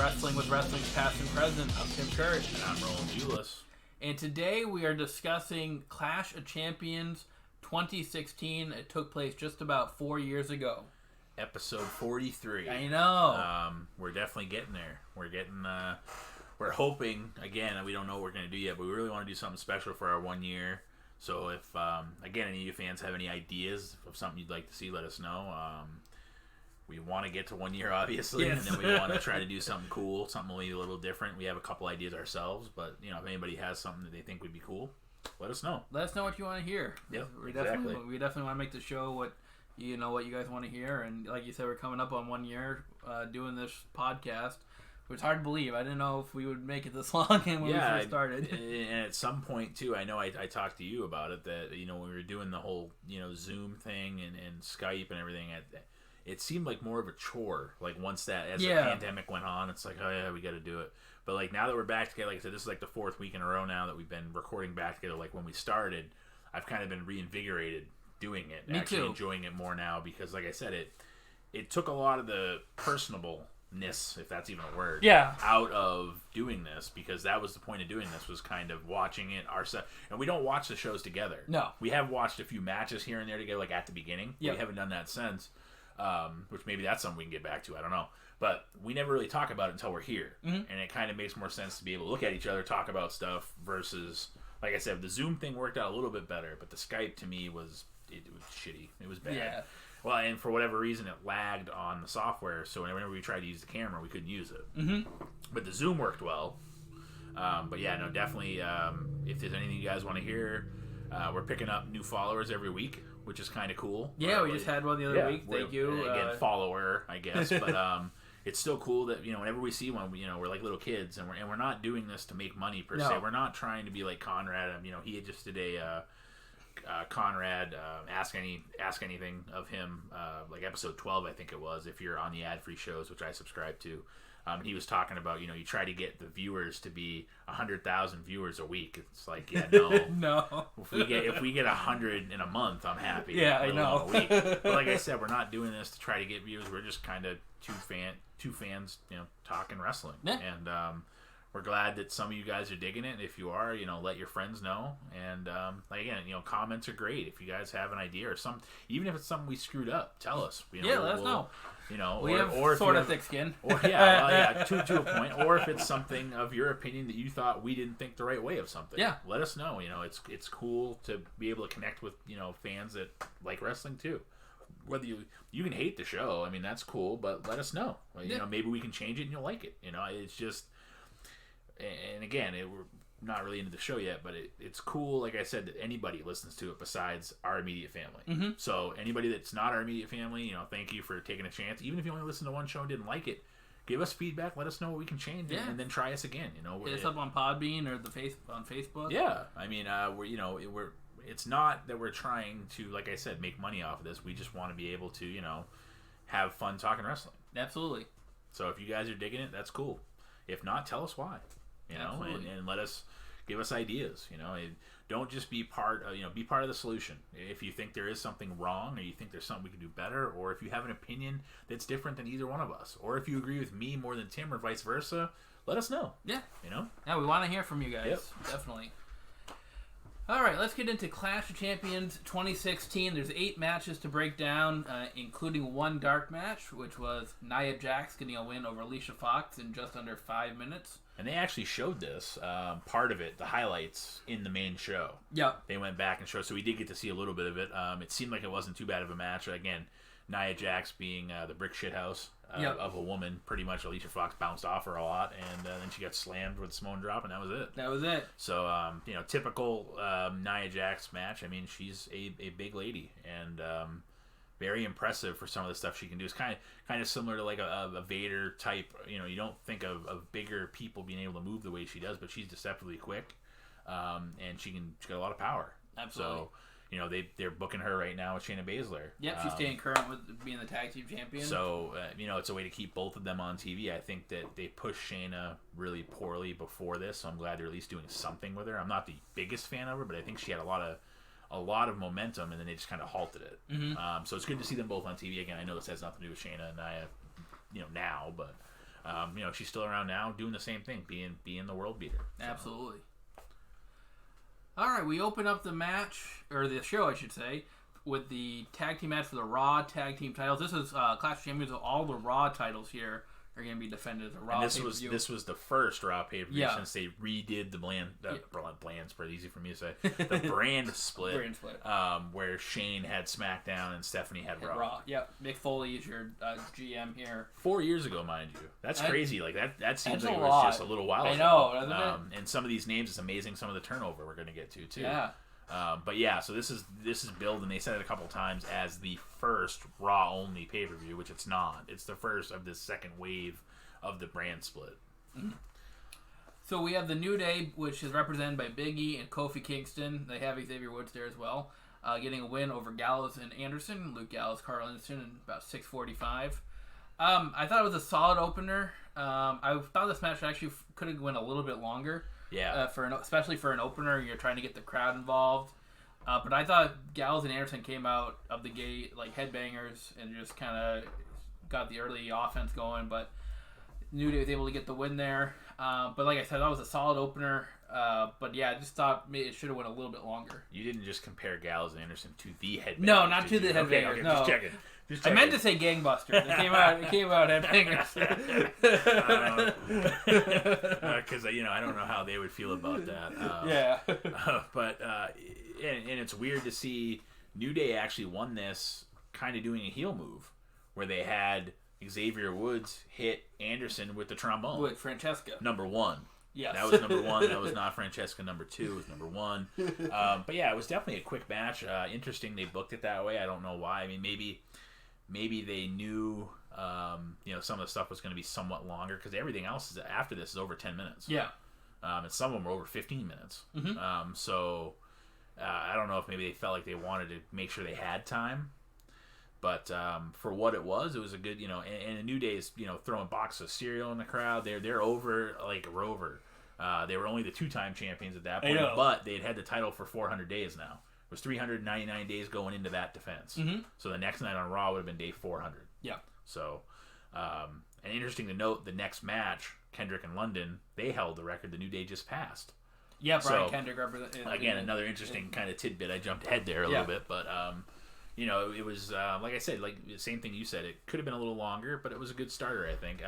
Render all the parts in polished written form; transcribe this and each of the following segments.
Wrestling with Wrestling's Past and Present. I'm Tim Kurt. And I'm Roland Julis. And today we are discussing Clash of Champions 2016. It took place just about 4 years ago. Episode 43. I know. We're definitely getting there. We're hoping, again, we don't know what we're going to do yet, but we really want to do something special for our 1 year. So if, again, any of you fans have any ideas of something you'd like to see, let us know. We want to get to 1 year, obviously, yes. And then we want to try to do something cool, something maybe a little different. We have a couple ideas ourselves, but, if anybody has something that they think would be cool, let us know. Let us know what you want to hear. Yep, we exactly. We definitely want to make the show what you guys want to hear. And like you said, we're coming up on 1 year doing this podcast. It's hard to believe. I didn't know if we would make it this long when we first started. And at some point, too, I know I talked to you about it, that, when we were doing the whole, Zoom thing and Skype and everything, it seemed like more of a chore. Like, once the pandemic went on, it's like, oh, yeah, we got to do it. But, like, now that we're back together, like I said, this is like the fourth week in a row now that we've been recording back together. Like, when we started, I've kind of been reinvigorated doing it. Me actually too. Enjoying it more now because, like I said, it took a lot of the personableness, if that's even a word, out of doing this, because that was the point of doing this, was kind of watching it ourselves. And we don't watch the shows together. No. We have watched a few matches here and there together, like at the beginning. Yep. We haven't done that since, which maybe that's something we can get back to. I don't know. But we never really talk about it until we're here. Mm-hmm. And it kind of makes more sense to be able to look at each other, talk about stuff, versus, like I said, the Zoom thing worked out a little bit better, but the Skype to me was shitty. It was bad. Yeah. Well, and for whatever reason, it lagged on the software, so whenever we tried to use the camera, we couldn't use it. Mm-hmm. But the Zoom worked well. But yeah, no, definitely, if there's anything you guys want to hear, we're picking up new followers every week, which is kind of cool. Yeah, we just had one the other week. Thank you. Again, follower, I guess. But it's still cool that, whenever we see one, we're like little kids, and we're not doing this to make money, per se. We're not trying to be like Conrad. He had just did a... Conrad, ask anything of him, like episode 12, I think it was, if you're on the ad-free shows, which I subscribe to. He was talking about, you try to get the viewers to be 100,000 viewers a week. It's like, yeah, no. No. If we get 100 in a month, I'm happy. Yeah, I know. A week. But like I said, we're not doing this to try to get views. We're just kind of two fans, talking wrestling. Yeah. And we're glad that some of you guys are digging it. If you are, let your friends know. And again, comments are great. If you guys have an idea or something, even if it's something we screwed up, tell us. Let us know. We have sort of thick skin. Or to a point. Or if it's something of your opinion that you thought we didn't think the right way of something, let us know. It's cool to be able to connect with fans that like wrestling too. Whether you can hate the show, that's cool, but let us know. Maybe we can change it and you'll like it. It's just. And again, we're not really into the show yet, but it's cool, like I said, that anybody listens to it besides our immediate family. Mm-hmm. So anybody that's not our immediate family, thank you for taking a chance. Even if you only listened to one show and didn't like it, give us feedback. Let us know what we can change, and then try us again. Hit us up on Podbean or on Facebook. Yeah, we're it's not that we're trying to, like I said, make money off of this. We just want to be able to, have fun talking wrestling. Absolutely. So if you guys are digging it, that's cool. If not, tell us why. And let us give us ideas. Don't just be part of, be part of the solution. If you think there is something wrong, or you think there's something we can do better, or if you have an opinion that's different than either one of us, or if you agree with me more than Tim, or vice versa, let us know. Yeah. Yeah, we want to hear from you guys. Yep. Definitely. All right, let's get into Clash of Champions 2016. There's 8 matches to break down, including one dark match, which was Nia Jax getting a win over Alicia Fox in just under 5 minutes. And they actually showed this, part of it, the highlights, in the main show. Yep. They went back and showed, so we did get to see a little bit of it. It seemed like it wasn't too bad of a match. Again, Nia Jax being the brick shithouse of a woman. Pretty much Alicia Fox bounced off her a lot, and then she got slammed with a Samoan drop, and that was it. That was it. So, typical Nia Jax match. She's a big lady, and very impressive for some of the stuff she can do. It's kind of similar to like a Vader type. You don't think of bigger people being able to move the way she does, but she's deceptively quick, and she's got a lot of power. Absolutely. So, they're booking her right now with Shayna Baszler. Yep, she's staying current with being the tag team champion. So, it's a way to keep both of them on TV. I think that they pushed Shayna really poorly before this, so I'm glad they're at least doing something with her. I'm not the biggest fan of her, but I think she had a lot of momentum, and then they just kind of halted it. Mm-hmm. So it's good to see them both on TV again. I know this has nothing to do with Shayna and Nia, now, but She's still around now, doing the same thing, being the world beater. So. Absolutely. All right, we open up the match, or the show, I should say, with the tag team match for the Raw tag team titles. This is Clash of Champions. All the Raw titles here are going to be defended as a Raw pay-per-view. This was the first Raw pay-per-view since they redid the brand's pretty easy for me to say. The brand split. Where Shane had SmackDown and Stephanie had Raw. Yep. Mick Foley is your GM here. 4 years ago, mind you. That's crazy. Like that seems like it was lot. just a little while ago. I know. And some of these names, it's amazing some of the turnover we're going to get to too. Yeah. But yeah, so this is billed, and they said it a couple times as the first Raw only pay per view, which it's not. It's the first of this second wave of the brand split. Mm-hmm. So we have the New Day, which is represented by Big E and Kofi Kingston. They have Xavier Woods there as well, getting a win over Gallows and Anderson. Luke Gallows, Carl Anderson, in about 6:45. I thought it was a solid opener. I thought this match actually could have went a little bit longer. Yeah. Especially for an opener, you're trying to get the crowd involved. But I thought Gallows and Anderson came out of the gate like headbangers and just kind of got the early offense going. But New Day was able to get the win there. But like I said, that was a solid opener. But yeah, I just thought maybe it should have went a little bit longer. You didn't just compare Gallows and Anderson to the headbangers. No, not to the headbangers. Okay, no. Just checking. I meant to say gangbusters. It came out headbangers. Because I don't know how they would feel about that. Yeah. But and it's weird to see New Day actually won this kind of doing a heel move where they had Xavier Woods hit Anderson with the trombone. With Francesca. Number 1. Yes. That was number 1. That was not Francesca. Number 2 it was number 1. But yeah, it was definitely a quick match. Interesting they booked it that way. I don't know why. I mean, maybe they knew some of the stuff was going to be somewhat longer because everything else after this is over 10 minutes. Yeah. And some of them were over 15 minutes. Mm-hmm. So I don't know if maybe they felt like they wanted to make sure they had time. But for what it was a good, and the New Day is, throwing boxes of cereal in the crowd. They're over like a rover. They were only the 2-time champions at that point, but they'd had the title for 400 days now. It was 399 days going into that defense. Mm-hmm. So the next night on Raw would have been day 400. Yeah. So, and interesting to note, the next match, Kendrick and London, they held the record the New Day just passed. Yeah, Brian Kendrick represented. Again, another interesting kind of tidbit. I jumped ahead there a little bit, but it was like I said, like the same thing you said. It could have been a little longer, but it was a good starter, I think.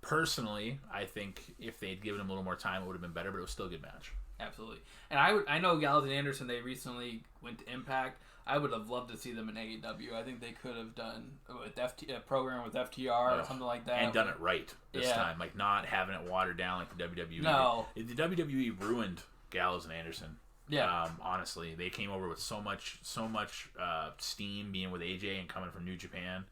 Personally, I think if they'd given him a little more time, it would have been better, but it was still a good match. Absolutely. And I know Gallows and Anderson, they recently went to Impact. I would have loved to see them in AEW. I think they could have done a program with FTR or something like that. And done it right this time. Like not having it watered down like the WWE. No. The WWE ruined Gallows and Anderson. Yeah. Honestly, they came over with so much steam being with AJ and coming from New Japan.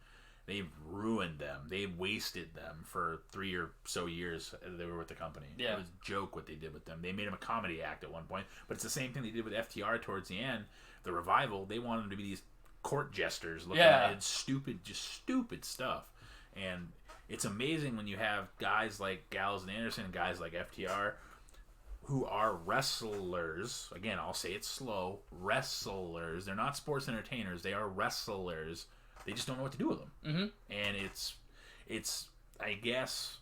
They've ruined them. They wasted them for 3 or so years they were with the company. Yeah. It was a joke what they did with them. They made them a comedy act at one point, but it's the same thing they did with FTR towards the end. The Revival, they wanted them to be these court jesters looking at stupid stuff. And it's amazing when you have guys like Gallows and Anderson and guys like FTR who are wrestlers. Again, I'll say it slow. Wrestlers. They're not sports entertainers. They are wrestlers. They just don't know what to do with them. Mm-hmm. And it's I guess,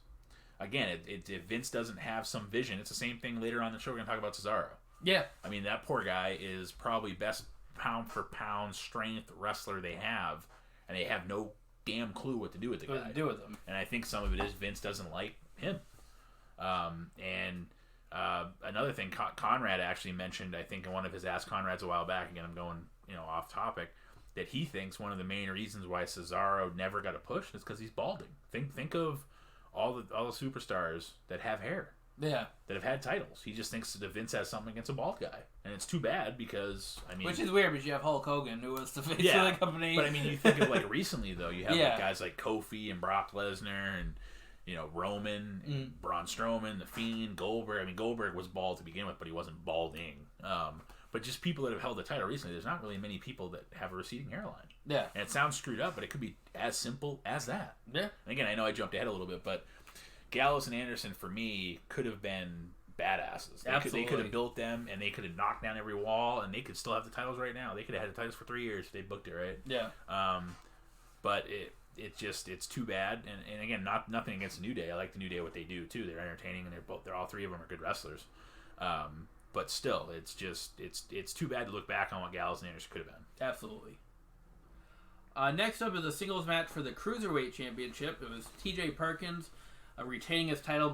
again, if Vince doesn't have some vision, it's the same thing later on in the show. We're going to talk about Cesaro. Yeah. I mean, that poor guy is probably best pound for pound strength wrestler they have, and they have no damn clue what to do with the guy. What to do with him. And I think some of it is Vince doesn't like him. Another thing, Conrad actually mentioned, I think in one of his Ask Conrads a while back, again, I'm going off topic, that he thinks one of the main reasons why Cesaro never got a push is because he's balding. Think of all the superstars that have hair. Yeah. That have had titles. He just thinks that Vince has something against a bald guy. And it's too bad because, I mean... Which is weird because you have Hulk Hogan, who was the face of the company. But I mean, you think of like recently, though, you have like guys like Kofi and Brock Lesnar and, Roman, and Braun Strowman, The Fiend, Goldberg. I mean, Goldberg was bald to begin with, but he wasn't balding. But just people that have held the title recently, there's not really many people that have a receding hairline. Yeah. And it sounds screwed up, but it could be as simple as that. Yeah. And again, I know I jumped ahead a little bit, but Gallows and Anderson, for me, could have been badasses. They could have built them, and they could have knocked down every wall, and they could still have the titles right now. They could have had the titles for 3 years if they booked it right. Yeah. But it's too bad. And again, nothing against the New Day. I like the New Day what they do too. They're entertaining, and they're all three of them are good wrestlers. But still, it's too bad to look back on what Gallows and Anderson could have been. Absolutely. Next up is a singles match for the Cruiserweight Championship. It was T.J. Perkins retaining his title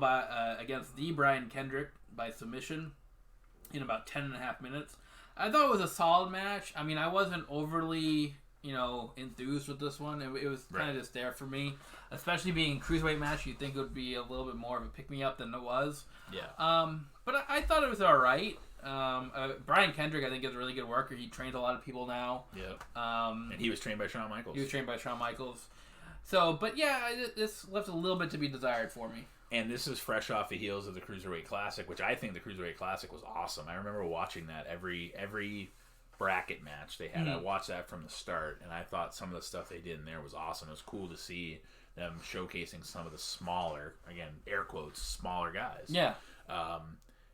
against the Brian Kendrick by submission in about 10.5 minutes. I thought it was a solid match. I mean, I wasn't overly, enthused with this one. It was kind of just there for me. Especially being a Cruiserweight match, you'd think it would be a little bit more of a pick-me-up than it was. Yeah. But I thought it was all right. Brian Kendrick, I think, is a really good worker. He trains a lot of people now. Yeah. And he was trained by Shawn Michaels. So, but yeah, this left a little bit to be desired for me. And this is fresh off the heels of the Cruiserweight Classic, which I think the Cruiserweight Classic was awesome. I remember watching that every bracket match they had. I watched that from the start, and I thought some of the stuff they did in there was awesome. It was cool to see them showcasing some of the smaller, again, air quotes, smaller guys. Yeah.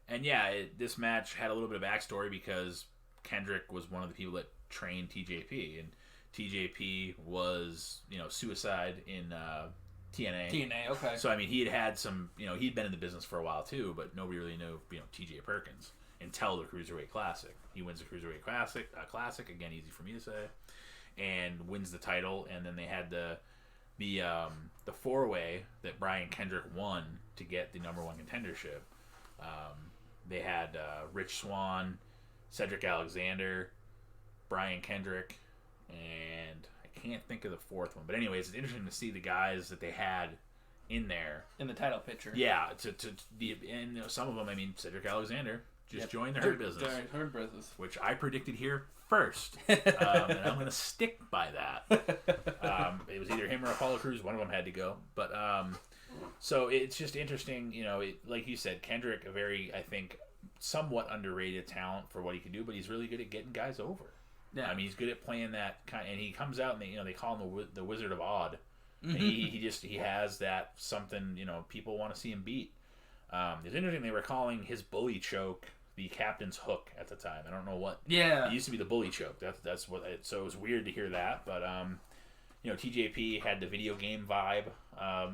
And yeah, this match had a little bit of backstory because Kendrick was one of the people that trained TJP, and TJP was, Suicide in TNA. TNA, okay. So, I mean, he had some, he'd been in the business for a while too, but nobody really knew, TJ Perkins until the Cruiserweight Classic. He wins the Cruiserweight Classic, again, easy for me to say, and wins the title, and then they had the four-way that Brian Kendrick won to get the number one contendership. They had Rich Swann, Cedric Alexander, Brian Kendrick, and I can't think of the fourth one. But anyways, it's interesting to see the guys that they had in there. In the title picture. Yeah, and some of them, I mean, Cedric Alexander just joined the Hurt Business. Which I predicted here first. And I'm going to stick by that. It was either him or Apollo Crews. One of them had to go. But so it's just interesting, like you said, Kendrick, a very, I think, somewhat underrated talent for what he can do, but he's really good at getting guys over. Yeah. I mean, he's good at playing that kind, and he comes out and they call him the Wizard of Odd. And he has that something, people want to see him beat. It's interesting they were calling his bully choke the captain's hook at the time. I don't know what. Yeah. It used to be the bully choke. That's what. So it was weird to hear that, but TJP had the video game vibe.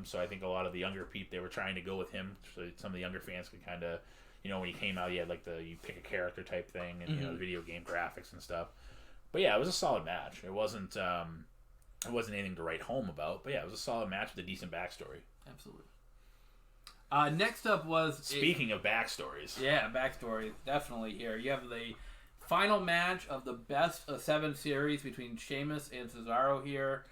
So I think a lot of the younger people, they were trying to go with him, so some of the younger fans could kind of, when he came out, he had like you pick a character type thing, and the video game graphics and stuff. But yeah, it was a solid match. It wasn't anything to write home about, but yeah, it was a solid match with a decent backstory. Absolutely. Next up was... Speaking of backstories. Yeah, backstory. Definitely here. You have the final match of the best of 7 series between Sheamus and Cesaro here.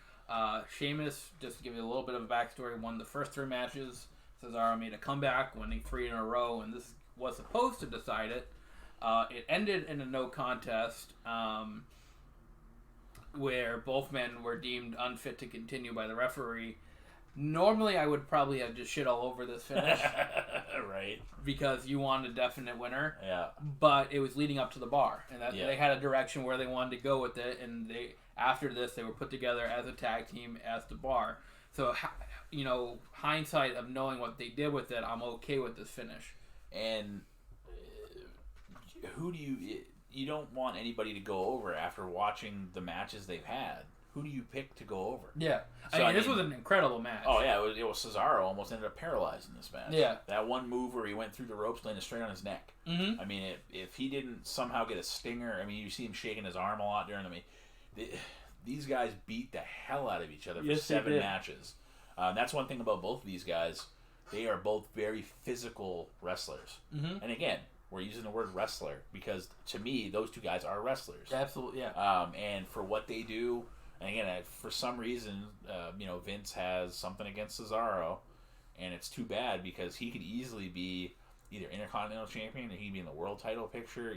Sheamus, just to give you a little bit of a backstory, won the first 3 matches. Cesaro made a comeback, winning 3 in a row, and this was supposed to decide it. It ended in a no contest, where both men were deemed unfit to continue by the referee. Normally, I would probably have just shit all over this finish. Right. Because you want a definite winner. Yeah. But it was leading up to the bar. And they had a direction where they wanted to go with it. And after this, they were put together as a tag team as the bar. So, hindsight of knowing what they did with it, I'm okay with this finish. And who do you don't want anybody to go over after watching the matches they've had. Who do you pick to go over? Yeah. So, this was an incredible match. Oh, yeah. It was Cesaro almost ended up paralyzed in this match. Yeah. That one move where he went through the ropes, landed straight on his neck. Mm-hmm. I mean, if he didn't somehow get a stinger, I mean, you see him shaking his arm a lot during these guys beat the hell out of each other for 7 matches. That's one thing about both of these guys. They are both very physical wrestlers. Mm-hmm. And again, we're using the word wrestler because, to me, those 2 guys are wrestlers. Absolutely, yeah. And for what they do... And again, for some reason, Vince has something against Cesaro, and it's too bad because he could easily be either Intercontinental Champion or he'd be in the world title picture,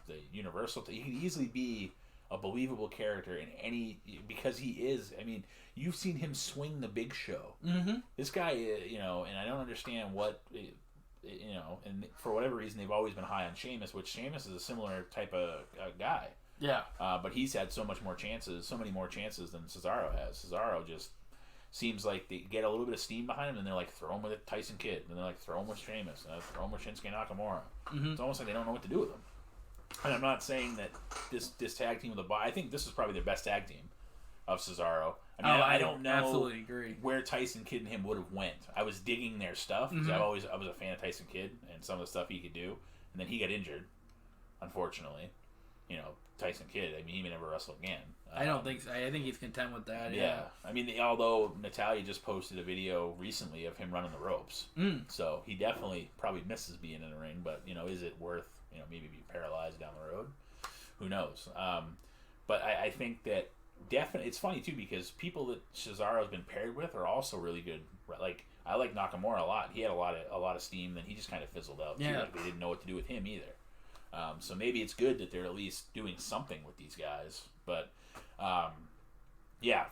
the Universal. He could easily be a believable character in any, because he is. I mean, you've seen him swing the Big Show. Mm-hmm. This guy, and I don't understand what, and for whatever reason, they've always been high on Sheamus, which Sheamus is a similar type of guy. Yeah. But he's had so many more chances than Cesaro has. Cesaro just seems like they get a little bit of steam behind him, and they're like, throw him with Tyson Kidd, and they're like, throw him with Sheamus, and throw him with Shinsuke Nakamura. Mm-hmm. It's almost like they don't know what to do with him. And I'm not saying that this tag team with the bar, I think this is probably their best tag team. of Cesaro. I mean, I don't know absolutely agree. where Tyson Kidd and him would have went. I was digging their stuff because I was a fan of Tyson Kidd and some of the stuff he could do, and then he got injured, unfortunately. Tyson Kidd. I mean, he may never wrestle again. I don't think so. I think he's content with that. Yeah. I mean, although Natalya just posted a video recently of him running the ropes, so he definitely probably misses being in the ring. But is it worth maybe be paralyzed down the road? Who knows? But I think that definitely it's funny too because people that Cesaro's been paired with are also really good. Like I like Nakamura a lot. He had a lot of steam. Then he just kind of fizzled out. Yeah. Too. Like they didn't know what to do with him either. So maybe it's good that they're at least doing something with these guys. But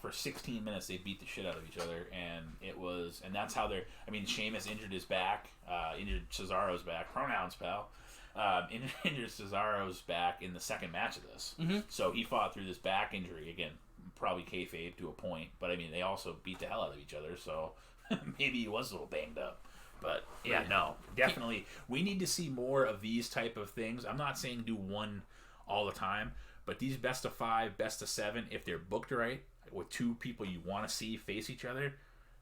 for 16 minutes they beat the shit out of each other, and that's how they're. I mean, Sheamus injured his back, injured Cesaro's back. Pronouns, pal. Injured Cesaro's back in the second match of this. So he fought through this back injury again, probably kayfabe to a point. But I mean, they also beat the hell out of each other, so maybe he was a little banged up. But definitely, we need to see more of these type of things. I'm not saying do one all the time, but these best of 5, best of 7, if they're booked right with two people you want to see face each other,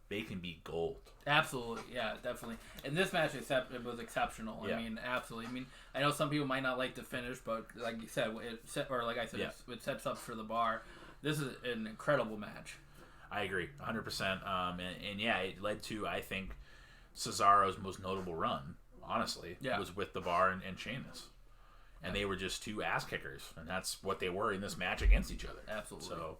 they can be gold. Absolutely, yeah, definitely. And this match it was exceptional. Yeah. I mean, absolutely. I mean, I know some people might not like the finish, but like you said, it sets up for the bar. This is an incredible match. I agree, 100%. And it led to, I think, Cesaro's most notable run, honestly, was with the Bar and Sheamus. And they were just two ass kickers, and that's what they were in this match against each other. Absolutely. So,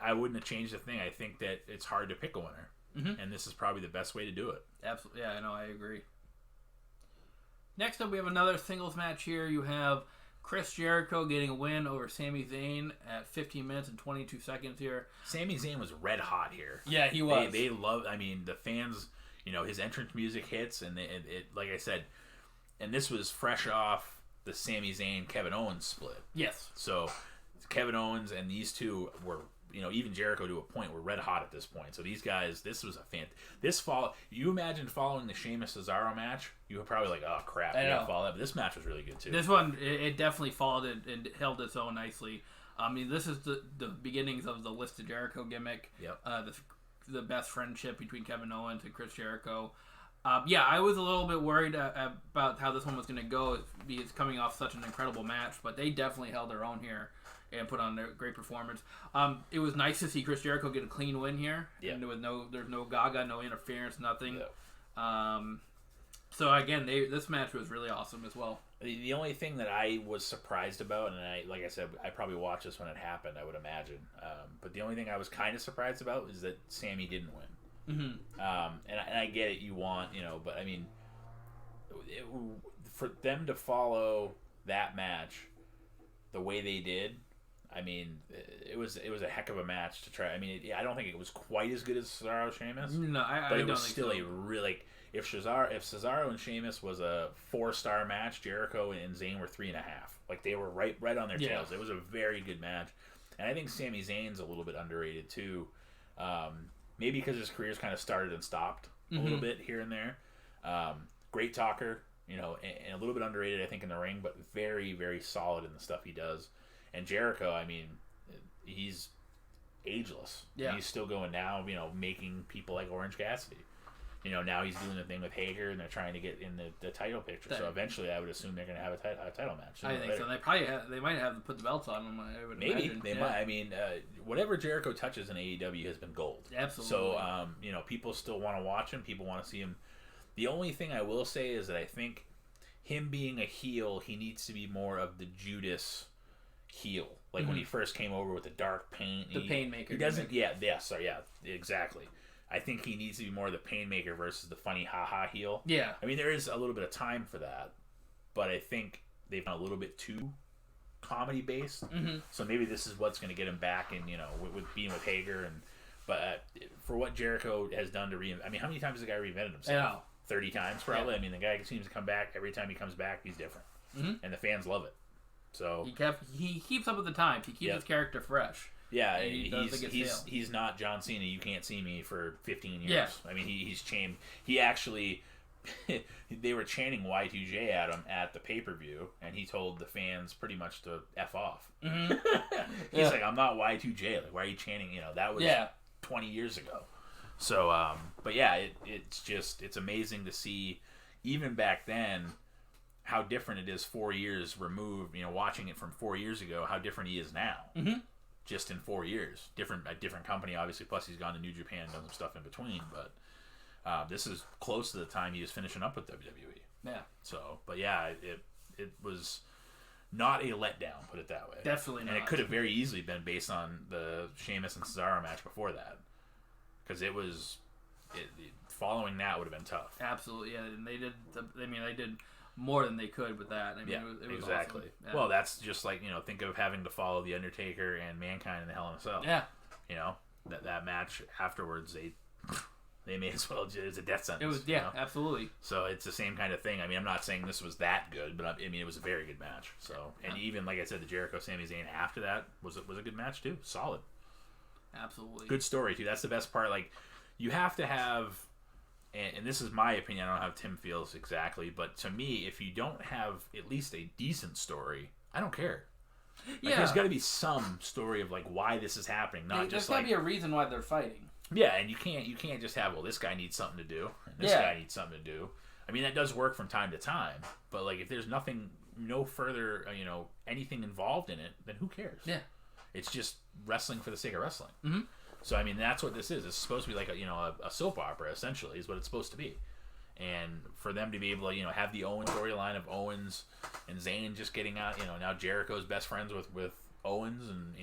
I wouldn't have changed a thing. I think that it's hard to pick a winner, and this is probably the best way to do it. Absolutely. Yeah, I know. I agree. Next up, we have another singles match here. You have Chris Jericho getting a win over Sami Zayn at 15 minutes and 22 seconds here. Sami Zayn was red hot here. Yeah, he was. They love. I mean, the fans. His entrance music hits, and it like I said, and this was fresh off the Sami Zayn Kevin Owens split. Yes. So Kevin Owens and these two were. Even Jericho to a point were red hot at this point. So these guys, this was this fall. You imagine following the Sheamus Cesaro match, you were probably like, oh crap, I gotta follow that. But this match was really good too. This one, it definitely followed it and held its own nicely. I mean, this is the beginnings of the List of Jericho gimmick. Yep. The best friendship between Kevin Owens and Chris Jericho. I was a little bit worried about how this one was going to go because coming off such an incredible match, but they definitely held their own here and put on a great performance. It was nice to see Chris Jericho get a clean win here. Yeah. And there's no gaga, no interference, nothing. Yeah. So again, this match was really awesome as well. The only thing that I was surprised about, and like I said, I probably watched this when it happened, I would imagine. But the only thing I was kind of surprised about is that Sami didn't win. Mm-hmm. And I get it, you want, but I mean, for them to follow that match the way they did, I mean, it was a heck of a match to try. I mean, I don't think it was quite as good as Cesaro Sheamus. No, but it was still a really. If Cesaro and Sheamus was a 4-star match, Jericho and Zayn were 3.5. Like they were right on their tails. It was a very good match, and I think Sami Zayn's a little bit underrated too. Maybe because his career's kind of started and stopped a little bit here and there. Great talker, and a little bit underrated, I think, in the ring, but very, very solid in the stuff he does. And Jericho, I mean, he's ageless. Yeah. He's still going now, making people like Orange Cassidy. Now he's doing the thing with Hager, and they're trying to get in the title picture. So eventually, I would assume they're going to have a title match. I think so. They might have to put the belts on them. I would Maybe imagine. They might. I mean, whatever Jericho touches in AEW has been gold. Absolutely. So people still want to watch him. People want to see him. The only thing I will say is that I think him being a heel, he needs to be more of the Judas heel. Like when he first came over with the dark paint. The Painmaker. He doesn't. Exactly. I think he needs to be more the Painmaker versus the funny ha-ha heel. Yeah. I mean, there is a little bit of time for that, but I think they've done a little bit too comedy-based. Mm-hmm. So maybe this is what's going to get him back in, with being with Hager. But for what Jericho has done to reinvent... I mean, how many times has the guy reinvented himself? 30 times, probably. Yeah. I mean, the guy seems to come back. Every time he comes back, he's different. Mm-hmm. And the fans love it. So he keeps up with the times. He keeps his character fresh. Yeah, he's not John Cena. You can't see me for 15 years. Yeah. I mean, he's changed. He actually they were chanting Y2J at him at the pay-per-view, and he told the fans pretty much to F off. Mm-hmm. He's like, I'm not Y2J. Like, why are you chanting? That was 20 years ago. So, but yeah, it's amazing to see, even back then, how different it is 4 years removed, watching it from 4 years ago, how different he is now. Mm-hmm. Just in 4 years. A different company, obviously, plus he's gone to New Japan and done some stuff in between, but this is close to the time he was finishing up with WWE. Yeah. So, but yeah, it was not a letdown, put it that way. Definitely not. And it could have very easily been based on the Sheamus and Cesaro match before that. Because following that would have been tough. Absolutely, yeah. And they did more than they could with that. It was exactly. Awesome. Yeah. Well, that's just like, think of having to follow The Undertaker and Mankind in the Hell in a Cell. Yeah. That match afterwards, they may as well, it's a death sentence. It was, absolutely. So it's the same kind of thing. I'm not saying this was that good, but it was a very good match. So, and even, like I said, the Jericho Sami Zayn after that was a good match too. Solid. Absolutely. Good story too. That's the best part. Like, you have to have, and this is my opinion, I don't know how Tim feels exactly, but to me, if you don't have at least a decent story, I don't care. There's got to be some story of like why this is happening, there's got to be a reason why they're fighting. Yeah, and you can't just have, well, this guy needs something to do, and this guy needs something to do. That does work from time to time, but like if there's no further, anything involved in it, then who cares? Yeah, it's just wrestling for the sake of wrestling. Mm-hmm. So that's what this is. It's supposed to be like a soap opera, essentially, is what it's supposed to be. And for them to be able to have the Owens storyline of Owens and Zayn just getting out, now Jericho's best friends with Owens, and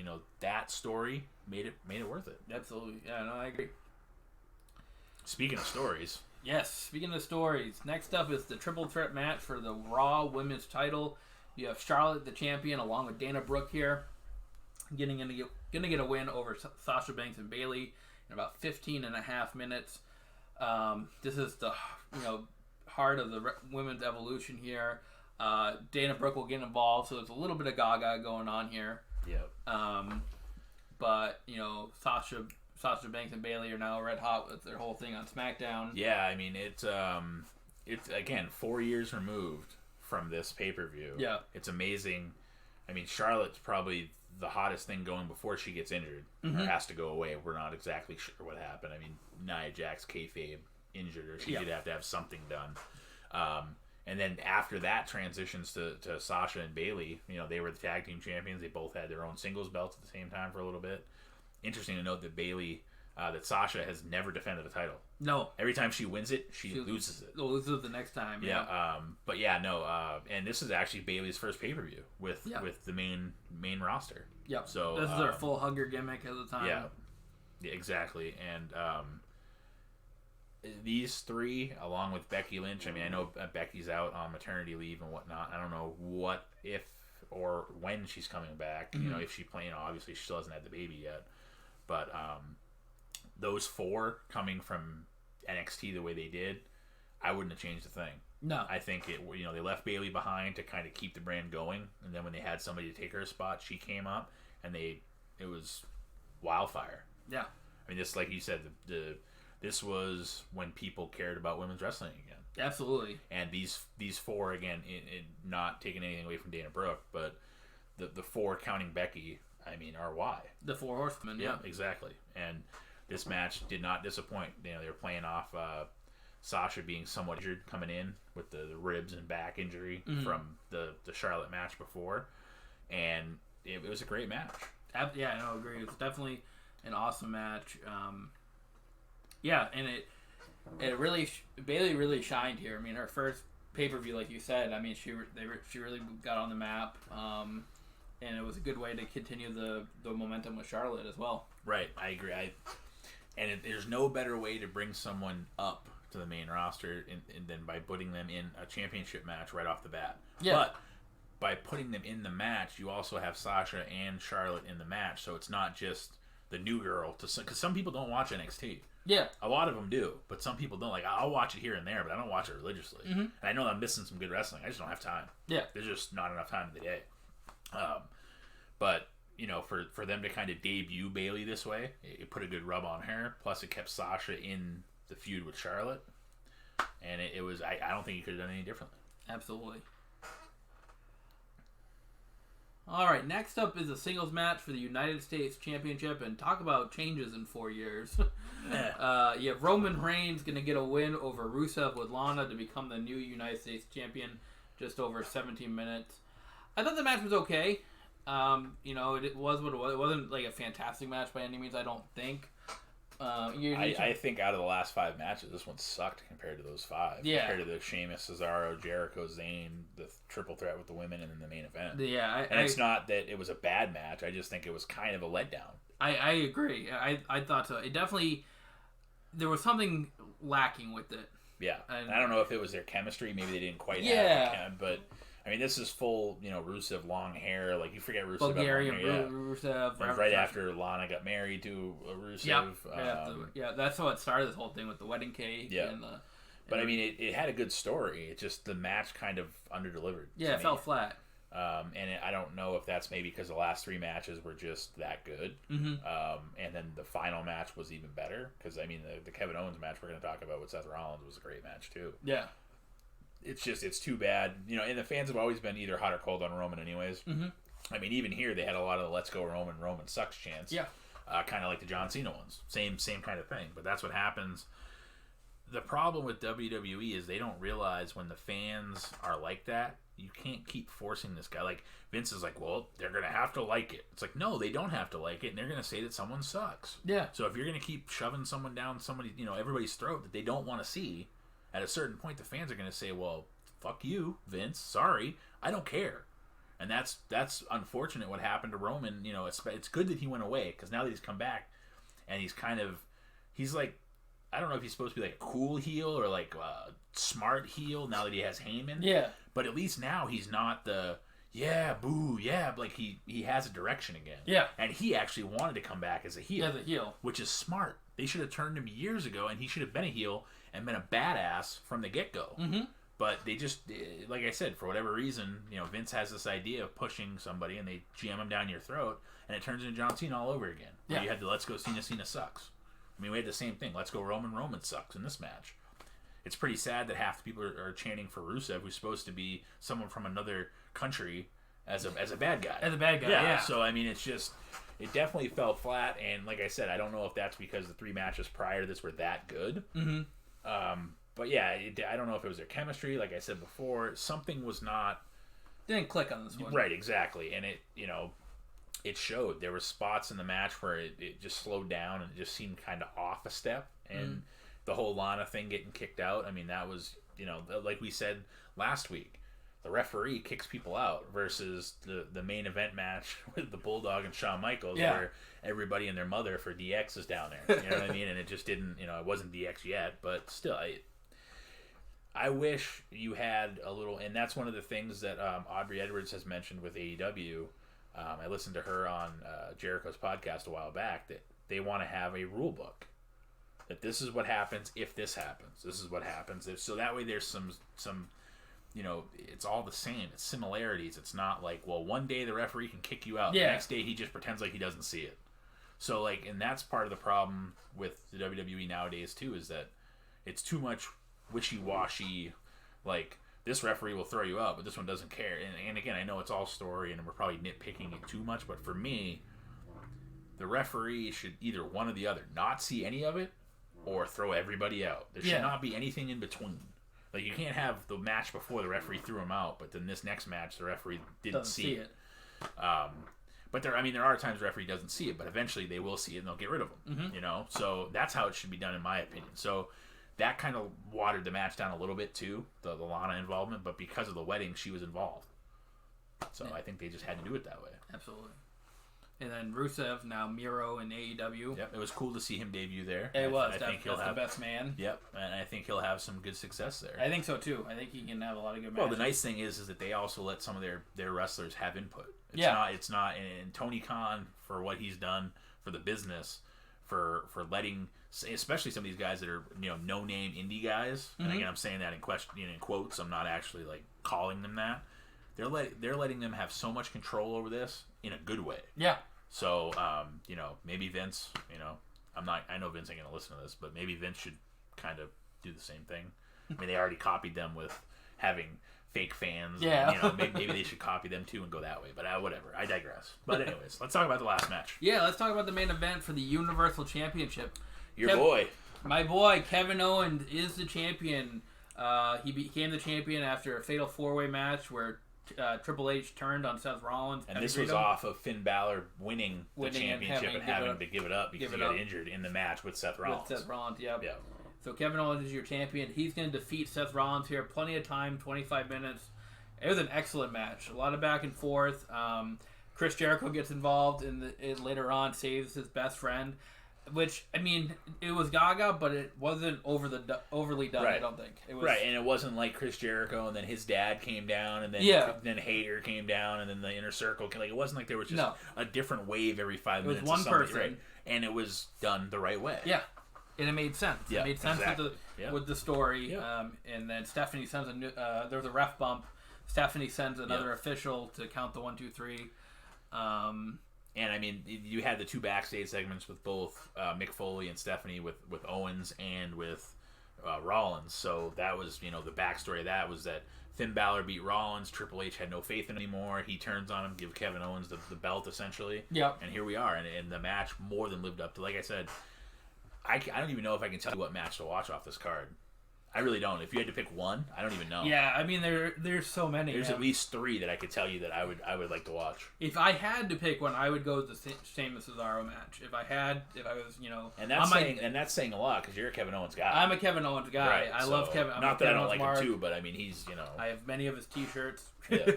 that story made it worth it. Absolutely. Yeah, no, I agree. Speaking of stories. Yes, speaking of stories. Next up is the triple threat match for the Raw Women's title. You have Charlotte, the champion, along with Dana Brooke here, gonna get a win over Sasha Banks and Bayley in about 15.5 minutes. This is the heart of the women's evolution here. Dana Brooke will get involved, so there's a little bit of gaga going on here. Yep. But Sasha Banks and Bayley are now red hot with their whole thing on SmackDown. Yeah, it's again 4 years removed from this pay-per-view. Yeah, it's amazing. Charlotte's probably the hottest thing going before she gets injured or has to go away. We're not exactly sure what happened. Nia Jax kayfabe injured her. She did have to have something done. And then after that transitions to Sasha and Bayley. They were the tag team champions. They both had their own singles belts at the same time for a little bit. Interesting to note that Sasha has never defended a title. No. Every time she wins it, she loses it. Loses it the next time. Yeah. But yeah, no. And this is actually Bayley's first pay-per-view with the main roster. Yep. So this is her full hugger gimmick at the time. Yeah, exactly. And these three, along with Becky Lynch. I know Becky's out on maternity leave and whatnot. I don't know what, if, or when she's coming back. Mm-hmm. If she's playing, obviously she still hasn't had the baby yet. But those four coming from NXT the way they did, I wouldn't have changed a thing. No. I think they left Bayley behind to kind of keep the brand going, and then when they had somebody to take her spot, she came up, and it was wildfire. Yeah. This, like you said, this was when people cared about women's wrestling again. Absolutely. And these four, again, not taking anything away from Dana Brooke, but the four counting Becky, are why. The Four Horsemen, yeah. Exactly. And this match did not disappoint. They were playing off Sasha being somewhat injured coming in with the ribs and back injury from the Charlotte match before. And it was a great match. Yeah, I agree. It's definitely an awesome match. Yeah, and it really Bayley really shined here. Her first pay-per-view, like you said, she really got on the map. And it was a good way to continue the momentum with Charlotte as well. Right, I agree. There's no better way to bring someone up to the main roster than by putting them in a championship match right off the bat. Yeah. But by putting them in the match, you also have Sasha and Charlotte in the match, so it's not just the new girl. Because some people don't watch NXT. Yeah. A lot of them do, but some people don't. Like, I'll watch it here and there, but I don't watch it religiously. Mm-hmm. And I know I'm missing some good wrestling. I just don't have time. Yeah. There's just not enough time in the day. But for them to kind of debut Bayley this way, it put a good rub on her. Plus, it kept Sasha in the feud with Charlotte. And it was, I don't think he could have done any differently. Absolutely. All right, next up is a singles match for the United States Championship, and talk about changes in 4 years. You have Roman Reigns going to get a win over Rusev with Lana to become the new United States Champion, just over 17 minutes. I thought the match was okay. It was what it was. It wasn't like a fantastic match by any means, I don't think. I think out of the last 5 matches, this one sucked compared to those 5. Yeah. Compared to the Sheamus, Cesaro, Jericho, Zayn, the triple threat with the women, and then the main event. Yeah. It's not that it was a bad match. I just think it was kind of a letdown. I agree. I thought so. It definitely... There was something lacking with it. Yeah. And I don't know if it was their chemistry. Maybe they didn't quite have it. But... I mean, this is full, Rusev long hair. Like, you forget Rusev. Bulgarian Rusev. Right after Lana got married to Rusev. Yep. That's how it started, this whole thing with the wedding cake. Yeah. But, I mean, it had a good story. It just, the match kind of underdelivered. Yeah, it fell flat. I don't know if that's maybe because the last 3 matches were just that good. Mm-hmm. And then the final match was even better. Because, I mean, the Kevin Owens match we're going to talk about with Seth Rollins was a great match, too. Yeah. It's too bad. And the fans have always been either hot or cold on Roman anyways. Mm-hmm. I mean, even here, they had a lot of the Let's Go Roman sucks chants. Yeah. Kind of like the John Cena ones. Same kind of thing. But that's what happens. The problem with WWE is they don't realize when the fans are like that, you can't keep forcing this guy. Like, Vince is like, well, they're going to have to like it. It's like, no, they don't have to like it, and they're going to say that someone sucks. Yeah. So if you're going to keep shoving someone down everybody's throat that they don't want to see, at a certain point, the fans are going to say, well, fuck you, Vince. Sorry. I don't care. And that's unfortunate what happened to Roman. It's good that he went away, because now that he's come back, and he's like, I don't know if he's supposed to be like a cool heel or like a smart heel now that he has Heyman. Yeah. But at least now he's not the, yeah, boo, yeah. Like, he has a direction again. Yeah. And he actually wanted to come back as a heel. As a heel. Which is smart. They should have turned him years ago, and he should have been a heel and been a badass from the get-go. Mm-hmm. But they just, like I said, for whatever reason, Vince has this idea of pushing somebody, and they jam him down your throat, and it turns into John Cena all over again. Yeah. You had the Let's Go Cena sucks. I mean, we had the same thing. Let's Go Roman sucks in this match. It's pretty sad that half the people are chanting for Rusev, who's supposed to be someone from another country, as a bad guy. As a bad guy, yeah. So, I mean, it definitely fell flat, and like I said, I don't know if that's because the 3 matches prior to this were that good. Mm-hmm. But yeah, I don't know if it was their chemistry. Like I said before, something was not... Didn't click on this one. Right, exactly. And it showed. There were spots in the match where it just slowed down and it just seemed kind of off a step. And the whole Lana thing getting kicked out, I mean, that was, like we said last week, the referee kicks people out versus the main event match with the Bulldog and Shawn Michaels, where everybody and their mother for DX is down there. You know what I mean? And it just didn't, it wasn't DX yet, but still, I wish you had a little, and that's one of the things that Aubrey Edwards has mentioned with AEW. I listened to her on Jericho's podcast a while back, that they want to have a rule book. That this is what happens if this happens. This is what happens if, so that way there's some it's all the same. It's similarities. It's not like, well, one day the referee can kick you out. The next day he just pretends like he doesn't see it. So, like, and that's part of the problem with the WWE nowadays, too, is that it's too much wishy-washy, like, this referee will throw you out, but this one doesn't care. And again, I know it's all story, and we're probably nitpicking it too much, but for me, the referee should either one or the other not see any of it or throw everybody out. There should not be anything in between. Like, you can't have the match before the referee threw him out, but then this next match, the referee didn't see it. But there are times the referee doesn't see it, but eventually they will see it and they'll get rid of him. Mm-hmm. So that's how it should be done, in my opinion. So that kind of watered the match down a little bit too, the Lana involvement. But because of the wedding, she was involved. So I think they just had to do it that way. Absolutely. And then Rusev, now Miro in AEW. Yep, it was cool to see him debut there. It was. I think that's the best man. Yep, and I think he'll have some good success there. I think so too. I think he can have a lot of good matches. Well, the nice thing is that they also let some of their wrestlers have input. It's not, and Tony Khan, for what he's done for the business, for letting, especially some of these guys that are no-name indie guys, and again I'm saying that in quotes. I'm not actually like calling them that. They're letting them have so much control over this in a good way. Yeah. So maybe Vince, I know Vince ain't gonna listen to this, but maybe Vince should kind of do the same thing. I mean, they already copied them with having fake fans. Yeah. And, you know, maybe they should copy them too and go that way. But whatever. I digress. But anyways, let's talk about the last match. Yeah, let's talk about the main event for the Universal Championship. My boy, Kevin Owens, is the champion. He became the champion after a fatal 4-way match where Triple H turned on Seth Rollins. And this was off of Finn Balor winning the championship and having to give it up because he got injured in the match with Seth Rollins. Yep. So Kevin Owens is your champion. He's going to defeat Seth Rollins here. Plenty of time, 25 minutes. It was an excellent match. A lot of back and forth. Chris Jericho gets involved later on, saves his best friend. Which, I mean, it was Gaga, but it wasn't overly done, right. I don't think. It was, right, and it wasn't like Chris Jericho, and then his dad came down, and then Hager came down, and then the Inner Circle came. Like, it wasn't like there was just a different wave every 5 minutes. It was one person. Right? And it was done the right way. Yeah, and it made sense. Yeah, it made sense with the story. Yeah. And then Stephanie sends there was a ref bump. Stephanie sends another official to count the 1, 2, 3. And I mean, you had the 2 backstage segments with both Mick Foley and Stephanie, with Owens and with Rollins. So that was, you know, the backstory of that was that Finn Balor beat Rollins. Triple H had no faith in him anymore. He turns on him, give Kevin Owens the belt essentially. Yep. And here we are, and the match more than lived up to. Like I said, I don't even know if I can tell you what match to watch off this card. I really don't. If you had to pick one, I don't even know. Yeah, I mean there's so many. There's at least 3 that I could tell you that I would like to watch. If I had to pick one, I would go with the Sheamus Cesaro match. If I was, you know, and that's saying a lot because you're a Kevin Owens guy. I'm a Kevin Owens guy. Right, I love Kevin. Not that I don't like him too, but I mean he's, you know. I have many of his T-shirts. Yeah.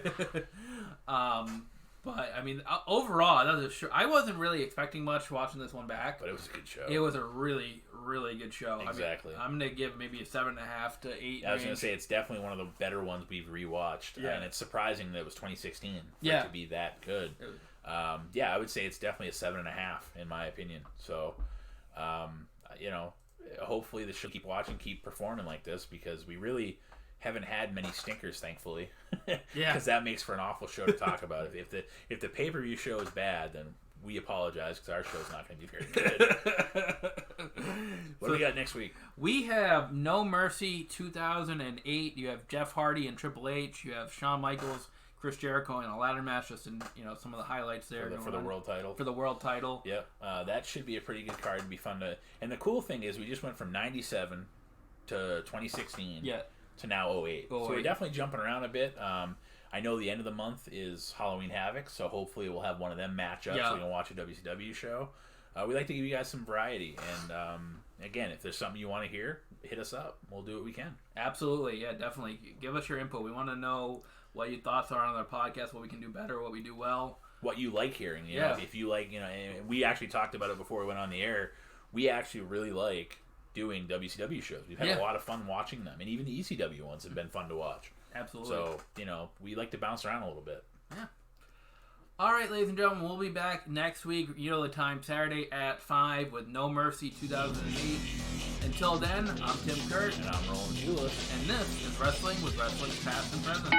But I mean, overall, I wasn't really expecting much watching this one back. But it was a good show. It was a really, really good show. Exactly. I mean, I'm gonna give maybe a 7.5 to 8. I was gonna say it's definitely one of the better ones we've rewatched. Yeah. And it's surprising that it was 2016 for it to be that good. I would say it's definitely a 7.5 in my opinion. So, you know, hopefully the show keep watching, keep performing like this because we really haven't had many stinkers, thankfully. Because that makes for an awful show to talk about. If the pay-per-view show is bad, then we apologize because our show's not going to be very good. What do we got next week? We have No Mercy 2008. You have Jeff Hardy and Triple H. You have Shawn Michaels, Chris Jericho in a ladder match. Just in, you know, some of the highlights there for the world title. For the world title. Yep. That should be a pretty good card. It'd be fun to. And the cool thing is we just went from 97 to 2016. Yeah. To now 08. So we're definitely jumping around a bit. I know the end of the month is Halloween Havoc, so hopefully we'll have one of them match up so we can watch a WCW show. We like to give you guys some variety, and again, if there's something you want to hear, hit us up. We'll do what we can. Absolutely, yeah, definitely. Give us your input. We want to know what your thoughts are on our podcast, what we can do better, what we do well. What you like hearing. You know, if you like, you know, and we actually talked about it before we went on the air. We actually really like doing WCW shows. We've had a lot of fun watching them, and even the ECW ones have been fun to watch. Absolutely. So, you know, we like to bounce around a little bit. Yeah. All right, ladies and gentlemen, we'll be back next week, you know the time, Saturday at 5 with No Mercy 2008. Until then, I'm Tim Kurt. And I'm Roland Julius. And this is Wrestling with Wrestling Past and Present.